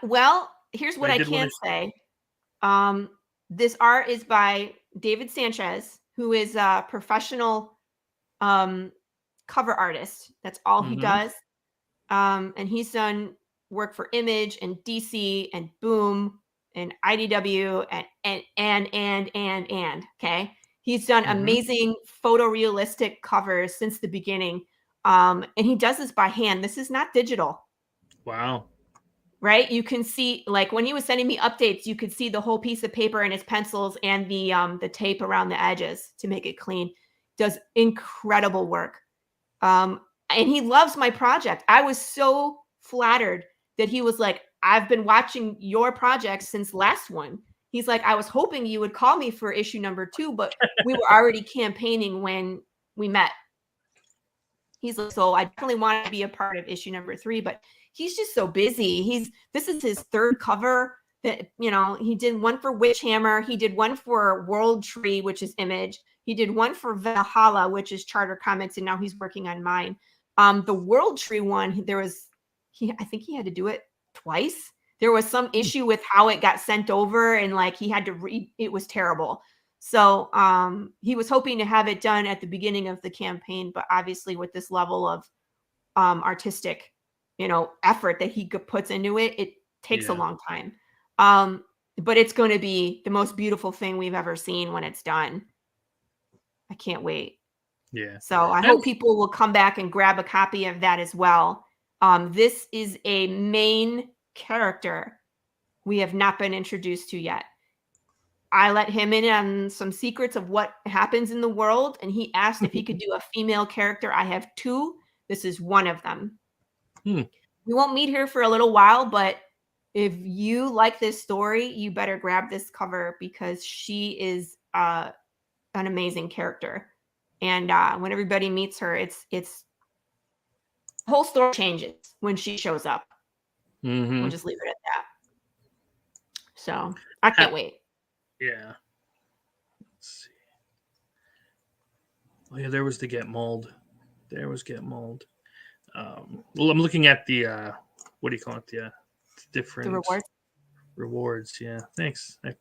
Well, here's what I can say. This art is by David Sanchez, who is a professional cover artist. That's all he does. And he's done work for Image and DC and Boom and IDW and okay. He's done amazing photorealistic covers since the beginning. And he does this by hand. This is not digital. Wow. Right? You can see, like when he was sending me updates, you could see the whole piece of paper and his pencils and the tape around the edges to make it clean. Does incredible work. And he loves my project. I was so flattered that he was like, I've been watching your project since last one. He's like, I was hoping you would call me for issue number 2, but we were already campaigning when we met. He's like, so I definitely want to be a part of issue number 3, but he's just so busy. This is his 3rd cover that, you know, he did one for Witchhammer. He did one for World Tree, which is Image. He did one for Valhalla, which is Charter Comics. And now he's working on mine. The World Tree one, I think he had to do it twice. There was some issue with how it got sent over and like he had to read, it was terrible. So he was hoping to have it done at the beginning of the campaign, but obviously with this level of artistic, you know, effort that he puts into it, it takes a long time. But it's going to be the most beautiful thing we've ever seen when it's done. I can't wait. Yeah. So I hope people will come back and grab a copy of that as well. This is a main character we have not been introduced to yet. I let him in on some secrets of what happens in the world, and he asked if he could do a female character. I have 2. This is one of them. We won't meet her for a little while, but if you like this story, you better grab this cover because she is an amazing character. And when everybody meets her, it's the whole story changes when she shows up. We'll just leave it at that. So I can't wait. Yeah. Let's see. Oh yeah, there was the Get Mold. There was Get Mold. Well, I'm looking at the what do you call it? The different The rewards. Yeah, thanks. I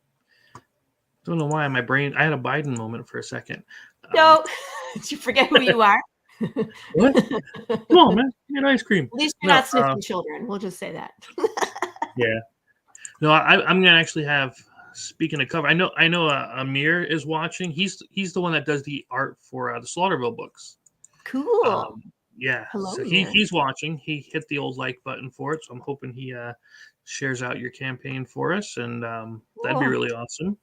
don't know why my brain. I had a Biden moment for a second. No, did you forget who you are? What? Come on, man! Get ice cream. At least you're not sniffing children. We'll just say that. Yeah. No, I'm gonna actually have. Speaking of cover, I know Amir is watching. He's the one that does the art for the Slaughterville books. Cool. Yeah. Hello, so Amir. he's watching. He hit the old like button for it, so I'm hoping he shares out your campaign for us, and that'd be really awesome.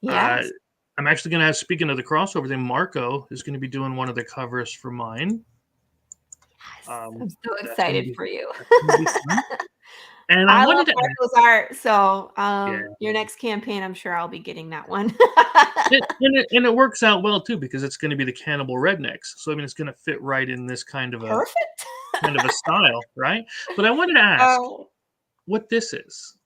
Yes. I'm actually gonna have. Speaking of the crossover thing, Marco is going to be doing one of the covers for mine. Yes. I'm so excited for you. And I wanted love to Marco's art, so your next campaign, I'm sure I'll be getting that one. and it works out well too because it's going to be the Cannibal Rednecks. So I mean, it's going to fit right in this kind of a style, right? But I wanted to ask what this is.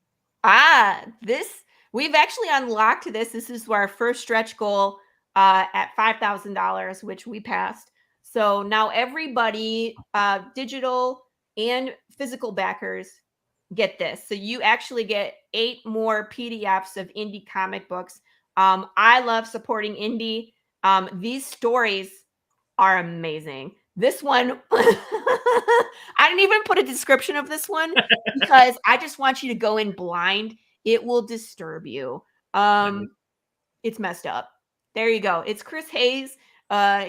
We've actually unlocked this. This is our first stretch goal at $5,000, which we passed. So now everybody, digital and physical backers, get this. So you actually get 8 more PDFs of indie comic books. I love supporting indie. These stories are amazing. This one, I didn't even put a description of this one because I just want you to go in blind. It will disturb you. It's messed up. There you go. It's Chris Hayes.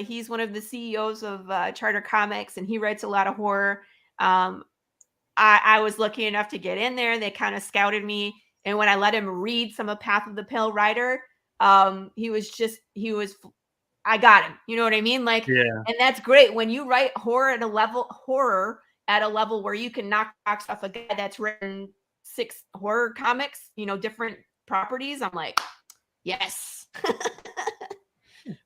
He's one of the CEOs of Charter Comics, and he writes a lot of horror. I was lucky enough to get in there. They kind of scouted me. And when I let him read some of Path of the Pale Rider, I got him. You know what I mean? Like, and that's great. When you write horror at a level where you can knock box off a guy that's written 6 horror comics, different properties, I'm like, yes.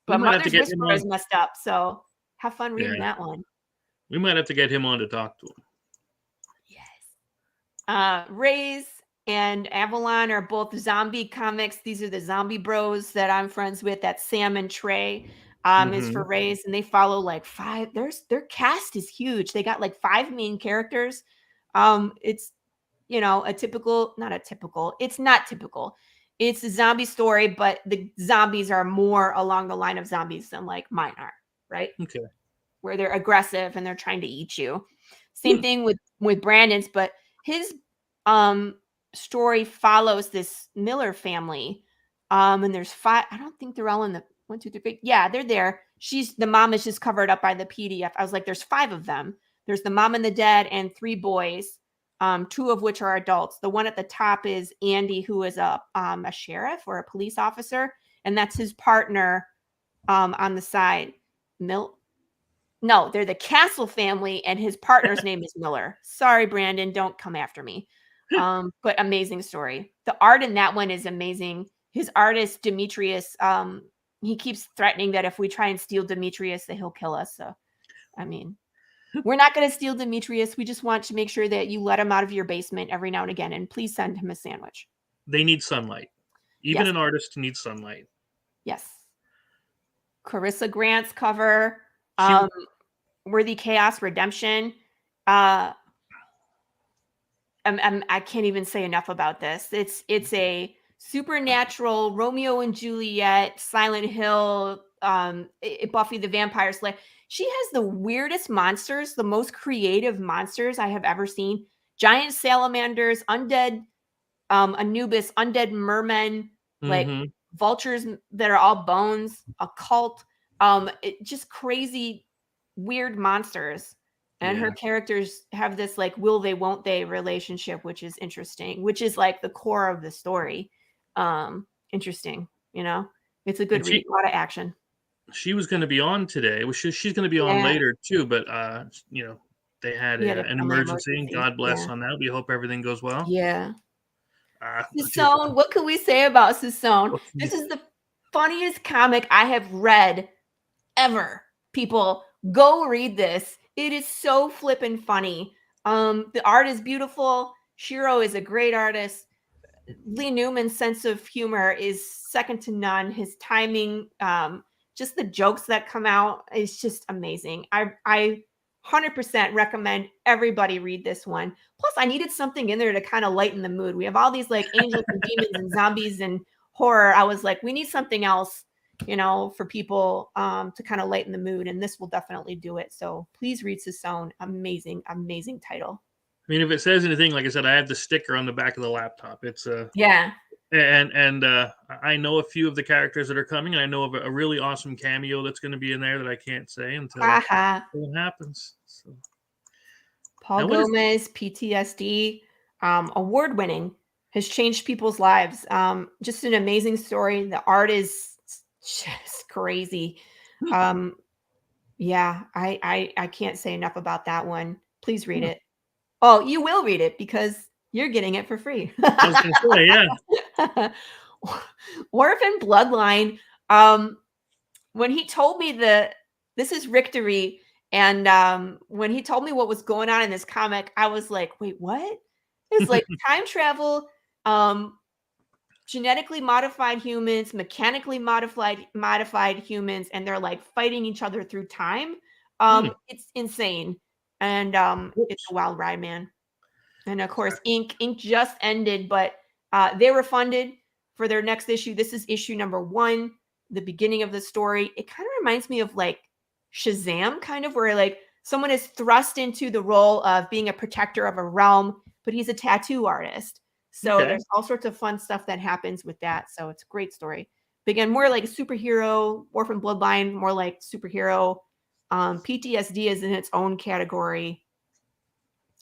But Mother's Whisperer is messed up. So have fun reading that one. We might have to get him on to talk to him. Rays and Avalon are both zombie comics. These are the zombie bros that I'm friends with. That's Sam and Trey is for Rays, and they follow like 5. Their cast is huge. They got like 5 main characters. It's it's not typical. It's a zombie story, but the zombies are more along the line of zombies than like mine are, right? Okay. Where they're aggressive and they're trying to eat you. Same thing with Brandon's, but his story follows this Miller family. And there's 5. I don't think they're all in the 1, 2, 3. Yeah, they're there. The mom is just covered up by the PDF. I was like, there's 5 of them. There's the mom and the dad and 3 boys, 2 of which are adults. The one at the top is Andy, who is a sheriff or a police officer, and that's his partner on the side. No, they're the Castle family, and his partner's name is Miller. Sorry, Brandon, don't come after me. But amazing story. The art in that one is amazing. His artist, Demetrius, he keeps threatening that if we try and steal Demetrius, that he'll kill us. So, I mean, we're not going to steal Demetrius. We just want to make sure that you let him out of your basement every now and again, and please send him a sandwich. They need sunlight. Even an artist needs sunlight. Yes. Carissa Grant's cover. Worthy Chaos Redemption. I can't even say enough about this. It's a supernatural Romeo and Juliet, Silent Hill, Buffy the Vampire Slayer. She has the weirdest monsters, the most creative monsters I have ever seen. Giant salamanders, undead Anubis, undead mermen, like vultures that are all bones, a cult, just crazy weird monsters. And her characters have this like will they won't they relationship, which is interesting, which is like the core of the story. Interesting, it's a good read, a lot of action. She was going to be on today. She's going to be on later too, but they had He had a an family emergency, and God bless Yeah. on that. We hope everything goes well. Yeah. Dear God. Sissone, what can we say about Sissone? What can you This is the funniest comic I have read ever. People, go read this. It is so flippin' funny. The art is beautiful. Shiro is a great artist. Lee Newman's sense of humor is second to none. His timing, just the jokes that come out is just amazing. I 100% recommend everybody read this one. Plus, I needed something in there to kind of lighten the mood. We have all these like angels and demons and zombies and horror. I was like, we need something else, for people to kind of lighten the mood, and this will definitely do it. So please read Sissone. Amazing, amazing title. I mean, if it says anything, like I said, I have the sticker on the back of the laptop. It's Yeah. And I know a few of the characters that are coming. And I know of a really awesome cameo that's going to be in there that I can't say until it happens. So. Paul Gomez, PTSD, award-winning, has changed people's lives. Just an amazing story. The art is just crazy. Yeah, I can't say enough about that one. Please read it. Oh, you will read it because you're getting it for free. I was going to say, yeah. Orphan Bloodline. When he told me this is Victory, and when he told me what was going on in this comic, I was like, wait, what? It's like time travel, genetically modified humans, mechanically modified humans, and they're like fighting each other through time. It's insane. And it's a wild ride, man. And of course, Ink just ended, but they were funded for their next issue. This is issue number 1, the beginning of the story. It kind of reminds me of like Shazam, kind of, where like someone is thrust into the role of being a protector of a realm, but he's a tattoo artist. So there's all sorts of fun stuff that happens with that. So it's a great story. But again, more like a superhero. Orphan Bloodline, more like superhero. PTSD is in its own category,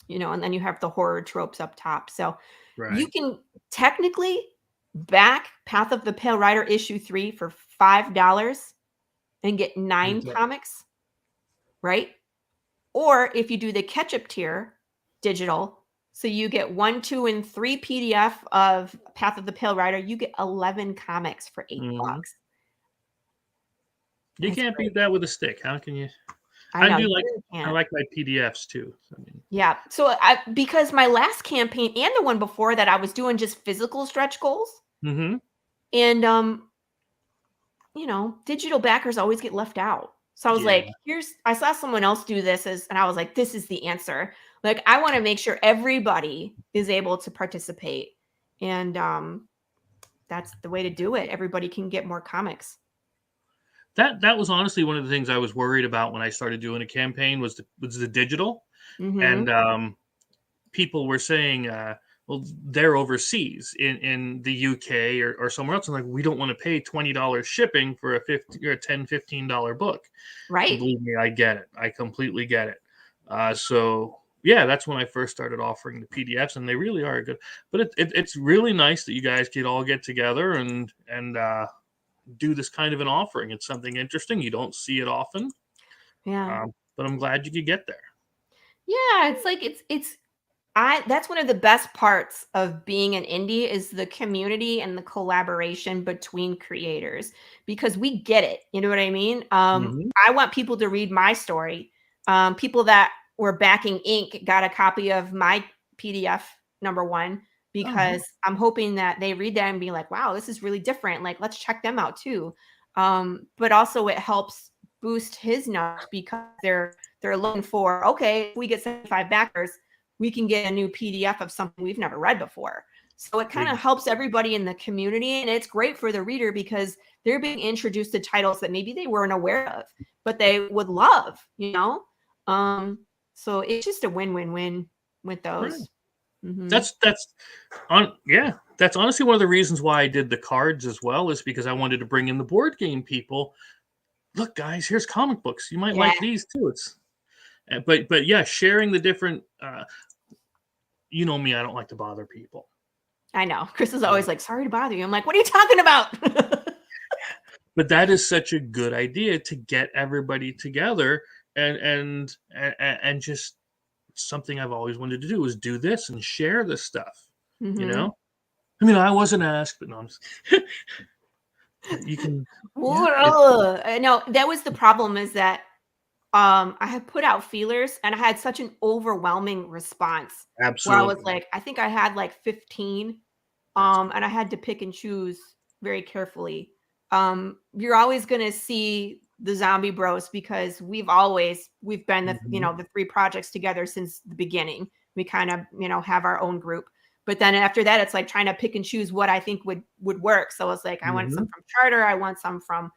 and then you have the horror tropes up top. So you can technically back Path of the Pale Rider issue 3 for $5 and get 9 comics, right? Or if you do the catch-up tier digital, so you get 1, 2, and 3 PDF of Path of the Pale Rider, you get 11 comics for $8. You can't beat that with a stick. How can you? I like my PDFs too. Yeah. So because my last campaign and the one before that, I was doing just physical stretch goals. And digital backers always get left out. So I was like, I saw someone else do this and I was like, this is the answer. Like, I want to make sure everybody is able to participate. And that's the way to do it. Everybody can get more comics. That was honestly one of the things I was worried about when I started doing a campaign was the digital. And people were saying, well, they're overseas in the UK or somewhere else. I'm like, we don't want to pay $20 shipping for a $10, $15 book. Right. And believe me, I get it. I completely get it. So yeah, that's when I first started offering the PDFs, and they really are good. But it's really nice that you guys could all get together and do this kind of an offering. It's something interesting. You don't see it often. Yeah. But I'm glad you could get there. Yeah, it's like that's one of the best parts of being an indie is the community and the collaboration between creators, because we get it. You know what I mean? I want people to read my story. People that were backing Ink got a copy of my PDF number 1 because I'm hoping that they read that and be like, wow, this is really different. Like, let's check them out too. But also it helps boost his numbers because they're looking for, okay, if we get 75 backers, we can get a new PDF of something we've never read before. So it kind of helps everybody in the community, and it's great for the reader because they're being introduced to titles that maybe they weren't aware of, but they would love, so it's just a win-win-win with those. Right. That's honestly one of the reasons why I did the cards as well, is because I wanted to bring in the board game people. Look, guys, here's comic books. You might like these too. But yeah, sharing the different. You know me, I don't like to bother people. I know. Chris is always like, sorry to bother you. I'm like, what are you talking about? But that is such a good idea to get everybody together and just something I've always wanted to do, is do this and share this stuff. You Mhm. know, I mean, I wasn't asked, but no, I'm just, you can. Yeah, No, that was the problem, is that I had put out feelers and I had such an overwhelming response where I was absolutely. like, I think I had like 15. That's And I had to pick and choose very carefully. You're always gonna see the Zombie Bros because we've been mhm. the three projects together since the beginning. We kind of have our own group. But then after that, it's like trying to pick and choose what I think would work. So it's like I want some Mhm. from Charter, I want some from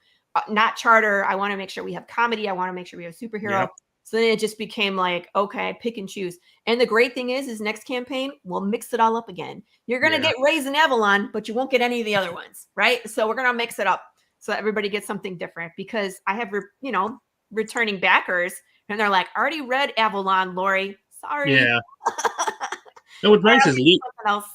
not Charter. I want to make sure we have comedy. I want to make sure we have superhero. Yep. So then it just became like, okay, pick and choose. And the great thing is next campaign, we'll mix it all up again. You're going to Yeah. get Rays and Avalon, but you won't get any of the other ones, right? So we're going to mix it up so that everybody gets something different, because I have, returning backers and they're like, already read Avalon, Laurie. Sorry. Yeah. And what's nice is Lee. Something else.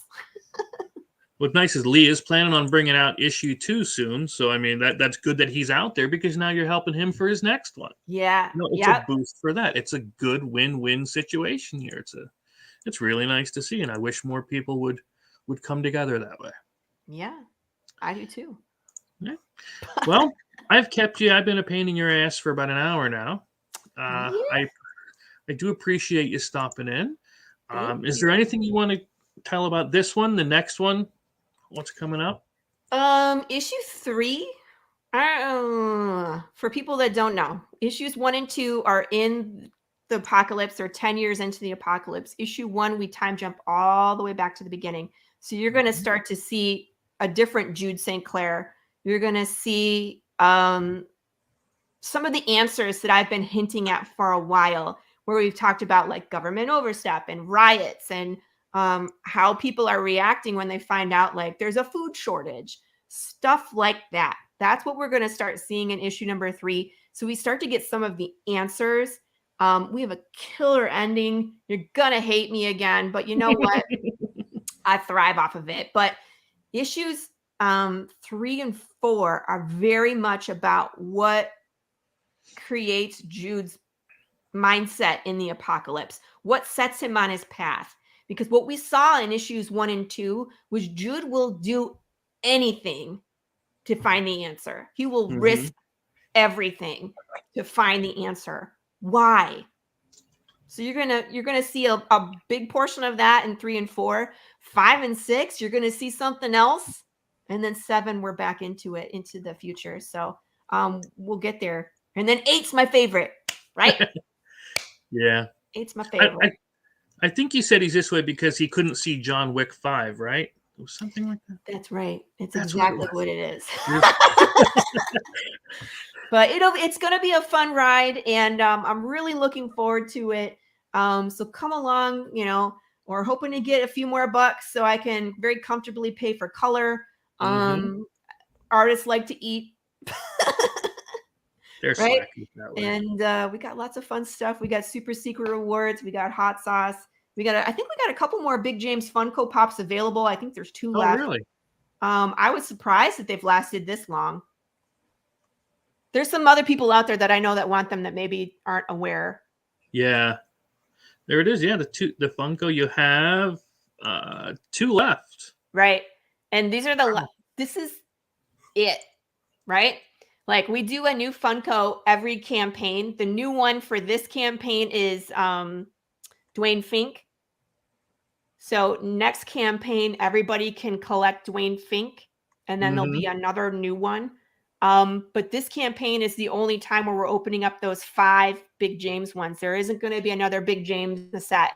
What's nice is Lee is planning on bringing out issue 2 soon. So I mean, that's good that he's out there, because now you're helping him for his next one. Yeah. No, it's a Yep. boost for that. It's a good win-win situation here. It's really nice to see, and I wish more people would come together that way. Yeah. I do too. Yeah. Well, I've kept you. I've been a pain in your ass for about an hour now. Yeah. I do appreciate you stopping in. Thank Is there you. anything you want to tell about this one, the next one, what's coming up? Issue 3. For people that don't know, issues 1 and 2 are in the apocalypse, or 10 years into the apocalypse. Issue 1, we time jump all the way back to the beginning. So you're going to Mhm. start to see a different Jude St. Clair. You're going to see some of the answers that I've been hinting at for a while, where we've talked about like government overstep and riots, and how people are reacting when they find out like there's a food shortage, stuff like that. That's what we're going to start seeing in issue number 3. So we start to get some of the answers. We have a killer ending. You're going to hate me again, but you know what? I thrive off of it. But issues 3 and 4 are very much about what creates Jude's mindset in the apocalypse, what sets him on his path. Because what we saw in issues 1 and 2 was Jude will do anything to find the answer. He will Mhm. risk everything to find the answer. Why? So you're gonna see a big portion of that in 3 and 4. 5 and 6, you're gonna see something else. And then 7, we're back into it, into the future. So we'll get there. And then 8's my favorite, right? Yeah. 8's my I, I favorite. I think he said he's this way because he couldn't see John Wick 5, right? It was something like that. That's right. It's That's what it exactly was. what it is. It was- But it's gonna be a fun ride, and I'm really looking forward to it. So come along. We're hoping to get a few more bucks so I can very comfortably pay for color. Mhm. Um, Artists like to eat, They're right? slackers that way. And we got lots of fun stuff. We got super secret rewards. We got hot sauce. I think we got a couple more Big James Funko Pops available. I think there's 2 Oh, left. really? I was surprised that they've lasted this long. There's some other people out there that I know that want them that maybe aren't aware. Yeah. There it is. Yeah, the Funko, you have 2 left. Right. And this is it, right? Like we do a new Funko every campaign. The new one for this campaign is Dwayne Fink. So next campaign, everybody can collect Dwayne Fink, and then there'll be Mhm. another new one. But this campaign is the only time where we're opening up those 5 Big James ones. There isn't going to be another Big James in the set.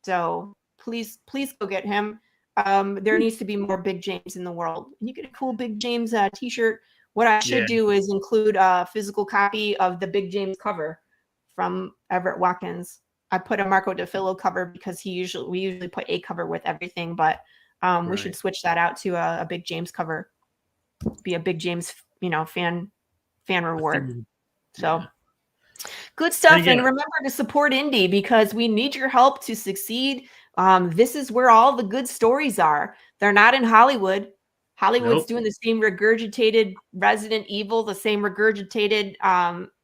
So please go get him. There needs to be more Big James in the world. And you get a cool Big James t-shirt. What I should Yeah. do is include a physical copy of the Big James cover from Everett Watkins. I put a Marco DeFillo cover because we usually put a cover with everything, but we should Right. switch that out to a Big James cover. Be a Big James, fan reward. So Yeah. good stuff. again, And remember to support indie because we need your help to succeed. This is where all the good stories are. They're not in Hollywood. Hollywood's nope. doing the same regurgitated Resident Evil, the same regurgitated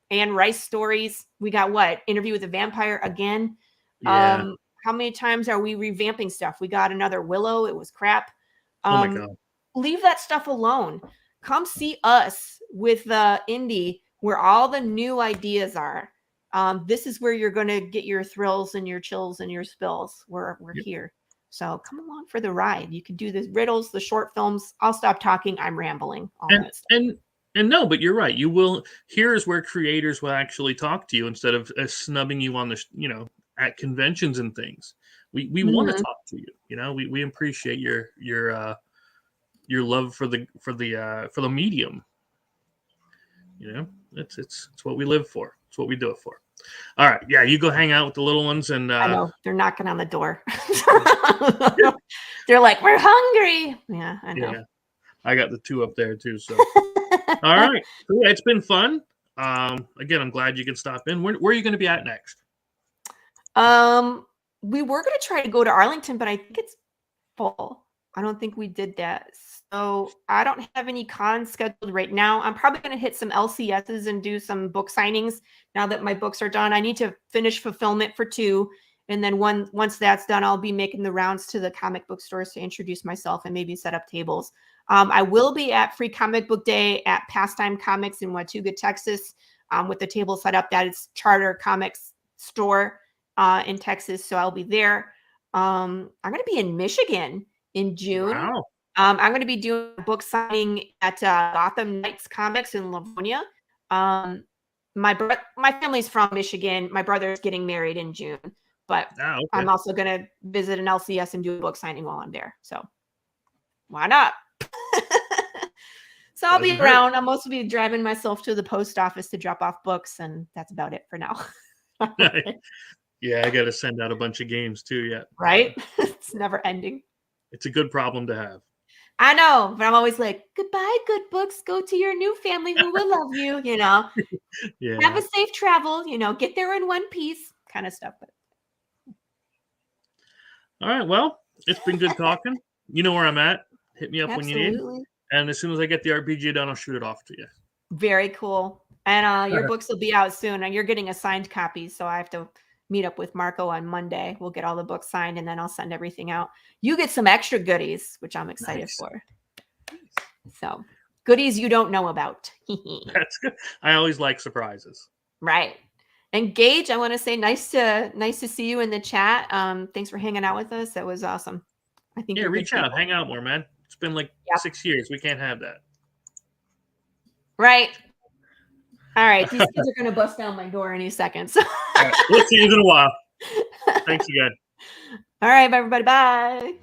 Anne Rice stories. We got what? Interview with the Vampire again. Yeah. How many times are we revamping stuff? We got another Willow. It was crap. Oh my God. Leave that stuff alone. Come see us with the indie where all the new ideas are. This is where you're going to get your thrills and your chills and your spills. We're Yep. here. So come along for the ride. You can do the riddles, the short films. I'll stop talking. I'm rambling. All that stuff. And no, but you're right. You will. Here's where creators will actually talk to you instead of snubbing you on the at conventions and things. We want to talk to you. We appreciate your love for the medium. It's what we live for. It's what we do it for. All right, yeah, you go hang out with the little ones, and I know they're knocking on the door. They're like, we're hungry. Yeah, I know. Yeah, I got the 2 up there too. So, all right, cool. It's been fun. Again, I'm glad you can stop in. Where are you going to be at next? We were going to try to go to Arlington, but I think it's full. I don't think we did that. So I don't have any cons scheduled right now. I'm probably going to hit some LCSs and do some book signings now that my books are done. I need to finish fulfillment for 2. And then once that's done, I'll be making the rounds to the comic book stores to introduce myself and maybe set up tables. I will be at Free Comic Book Day at Pastime Comics in Watauga, Texas, with the table set up. That is Charter Comics store in Texas. So I'll be there. I'm going to be in Michigan in June. Wow. I'm going to be doing a book signing at Gotham Knights Comics in Livonia. My family's from Michigan. My brother's getting married in June, but okay. I'm also going to visit an LCS and do a book signing while I'm there. So why not? So I'll be around. I'll mostly be driving myself to the post office to drop off books, and that's about it for now. Yeah, I got to send out a bunch of games too yet. Right? It's never ending. It's a good problem to have. I know, but I'm always like, goodbye, good books. Go to your new family who will love you, Yeah. Have a safe travel, get there in one piece kind of stuff. All right. Well, it's been good talking. You know where I'm at. Hit me up Absolutely. when you need. And as soon as I get the RPG done, I'll shoot it off to you. Very cool. And your books will be out soon, and you're getting a signed copy. So I have to meet up with Marco on Monday. We'll get all the books signed, and then I'll send everything out. You get some extra goodies, which I'm excited for. So goodies you don't know about. That's good. I always like surprises. Right. And Gage, I want to say nice to see you in the chat. Thanks for hanging out with us. That was awesome. I think reach out, hang out more, man. It's been like 6 years. We can't have that. Right. All right. These kids are going to bust down my door any second. So. All right. We'll see you in a while. Thanks again. All right, everybody. Bye.